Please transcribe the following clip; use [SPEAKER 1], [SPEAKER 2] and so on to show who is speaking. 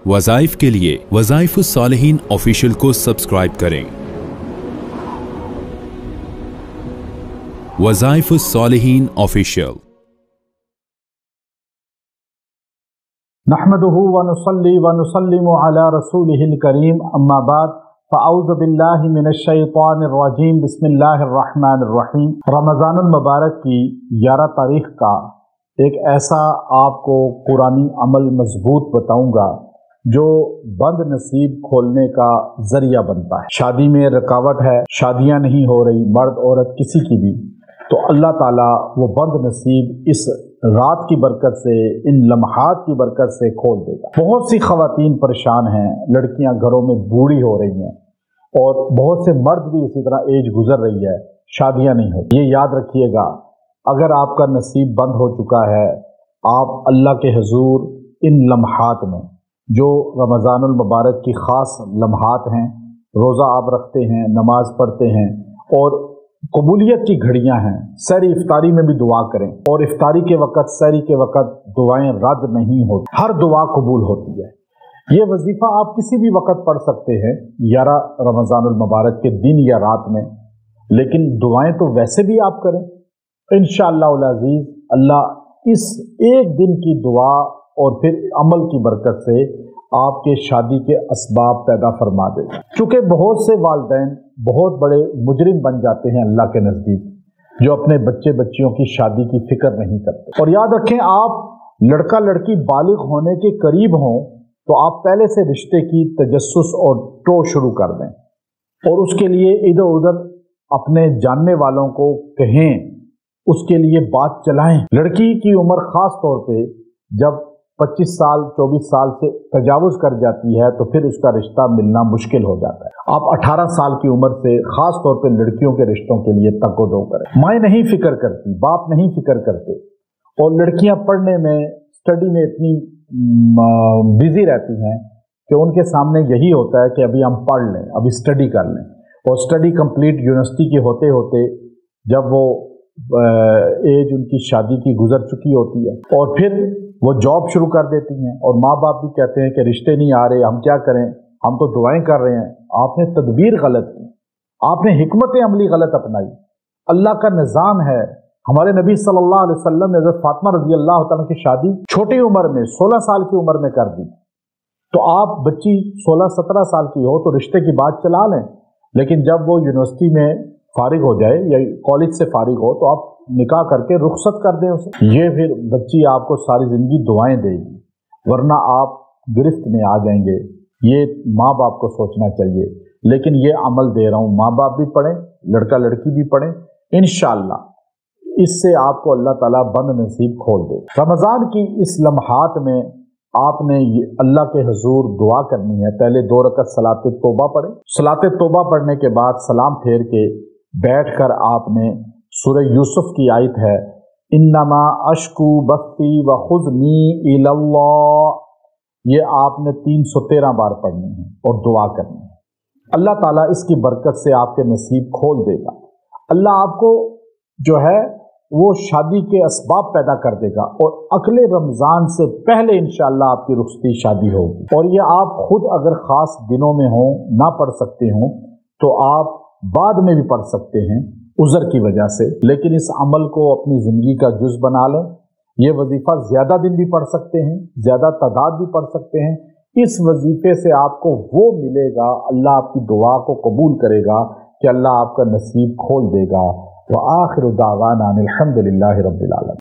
[SPEAKER 1] वज़ाइफ के लिए वज़ाइफुस्सालिहीन ऑफिशियल को सब्सक्राइब करें। वज़ाइफुस्सालिहीन ऑफिशियल।
[SPEAKER 2] नहमदुहु व नुसल्ली व नुसल्लिमु अला रसूलिहिल करीम, अम्मा बाद, फ़अऊज़ु बिल्लाहि मिनश शैतानिर रजीम, बिस्मिल्लाहिर रहमानिर रहीम। रमज़ानुल मुबारक की 11 तारीख़ का एक ऐसा आपको कुरानी अमल मजबूत बताऊंगा जो बंद नसीब खोलने का जरिया बनता है। शादी में रुकावट है, शादियां नहीं हो रही, मर्द औरत किसी की भी, तो अल्लाह ताला वो बंद नसीब इस रात की बरकत से, इन लम्हात की बरकत से खोल देगा। बहुत सी ख़वातीन परेशान हैं, लड़कियां घरों में बूढ़ी हो रही हैं और बहुत से मर्द भी इसी तरह एज गुजर रही है, शादियां नहीं होती। ये याद रखिएगा, अगर आपका नसीब बंद हो चुका है, आप अल्लाह के हुजूर इन लम्हात में, जो रमज़ानुल मुबारक की ख़ास लम्हात हैं, रोज़ा आप रखते हैं, नमाज पढ़ते हैं और कबूलियत की घड़ियां हैं, सहरी इफ्तारी में भी दुआ करें। और इफ्तारी के वक़्त, सहरी के वक़्त दुआएं रद्द नहीं होती, हर दुआ कबूल होती है। ये वजीफ़ा आप किसी भी वक़्त पढ़ सकते हैं 11 रमज़ानुल मुबारक के दिन या रात में, लेकिन दुआएं तो वैसे भी आप करें। इंशाअल्लाह अज़ीज़ अल्लाह इस एक दिन की दुआ और फिर अमल की बरकत से आपके शादी के असबाब पैदा फरमा देगा। क्योंकि बहुत से वालिदैन बहुत बड़े मुजरिम बन जाते हैं अल्लाह के नज़दीक, जो अपने बच्चे बच्चियों की शादी की फिक्र नहीं करते। और याद रखें, आप लड़का लड़की बालिग होने के करीब हों तो आप पहले से रिश्ते की तजस्सुस और टो शुरू कर दें और उसके लिए इधर उधर अपने जानने वालों को कहें, उसके लिए बात चलाएं। लड़की की उम्र ख़ास तौर पे जब 25 साल 24 साल से तजावुज़ कर जाती है तो फिर उसका रिश्ता मिलना मुश्किल हो जाता है। आप 18 साल की उम्र से ख़ास तौर पे लड़कियों के रिश्तों के लिए तको-दो करें। माएँ नहीं फिक्र करती, बाप नहीं फिक्र करते और लड़कियां पढ़ने में, स्टडी में इतनी बिजी रहती हैं कि उनके सामने यही होता है कि अभी हम पढ़ लें, अभी स्टडी कर लें। और स्टडी कंप्लीट यूनिवर्सिटी के होते होते जब वो एज उनकी शादी की गुजर चुकी होती है और फिर वो जॉब शुरू कर देती हैं और माँ बाप भी कहते हैं कि रिश्ते नहीं आ रहे, हम क्या करें, हम तो दुआएं कर रहे हैं। आपने तदबीर गलत की, आपने हिकमत अमली गलत अपनाई। अल्लाह का निज़ाम है। हमारे नबी सल्लल्लाहु अलैहि वसल्लम ने हज़रत फातिमा रज़ी अल्लाह तआला की शादी छोटी उम्र में 16 साल की उम्र में कर दी। तो आप बच्ची 16-17 साल की हो तो रिश्ते की बात चला लें, लेकिन जब वो यूनिवर्सिटी में फारिग हो जाए या कॉलेज से फारिग हो तो आप निकाह करके रुखसत कर दें उसे। ये फिर बच्ची आपको सारी ज़िंदगी दुआएं देगी, वरना आप गिरफ्त में आ जाएंगे। ये माँ बाप को सोचना चाहिए। लेकिन ये अमल दे रहा हूँ, माँ बाप भी पढ़ें, लड़का लड़की भी पढ़ें, इंशाअल्लाह इससे आपको अल्लाह ताला बंद नसीब खोल दे। रमज़ान की इस लम्हात में आपने अल्लाह के हुजूर दुआ करनी है। पहले 2 रकत सलात तौबा पढ़ें। सलात तौबा पढ़ने के बाद सलाम फेर के बैठकर आपने सूरह यूसुफ की आयत है, इन्नमा अश्कू बस्ती व खुज़नी इलल्लाह, ये आपने 313 बार पढ़नी है और दुआ करनी है। अल्लाह ताला इसकी बरकत से आपके नसीब खोल देगा। अल्लाह आपको जो है वो शादी के असबाब पैदा कर देगा और अगले रमज़ान से पहले इंशाअल्लाह आपकी रुखसती शादी होगी। और ये आप खुद अगर ख़ास दिनों में हों, ना पढ़ सकते हों, तो आप बाद में भी पढ़ सकते हैं उज़र की वजह से। लेकिन इस अमल को अपनी ज़िंदगी का जुज़ बना लें। ये वजीफ़ा ज़्यादा दिन भी पढ़ सकते हैं, ज़्यादा तादाद भी पढ़ सकते हैं। इस वजीफ़े से आपको वो मिलेगा, अल्लाह आपकी दुआ को कबूल करेगा कि अल्लाह आपका नसीब खोल देगा। व आखिरु दावाना अनिल हम्दुलिल्लाहि रब्बिल आलमीन।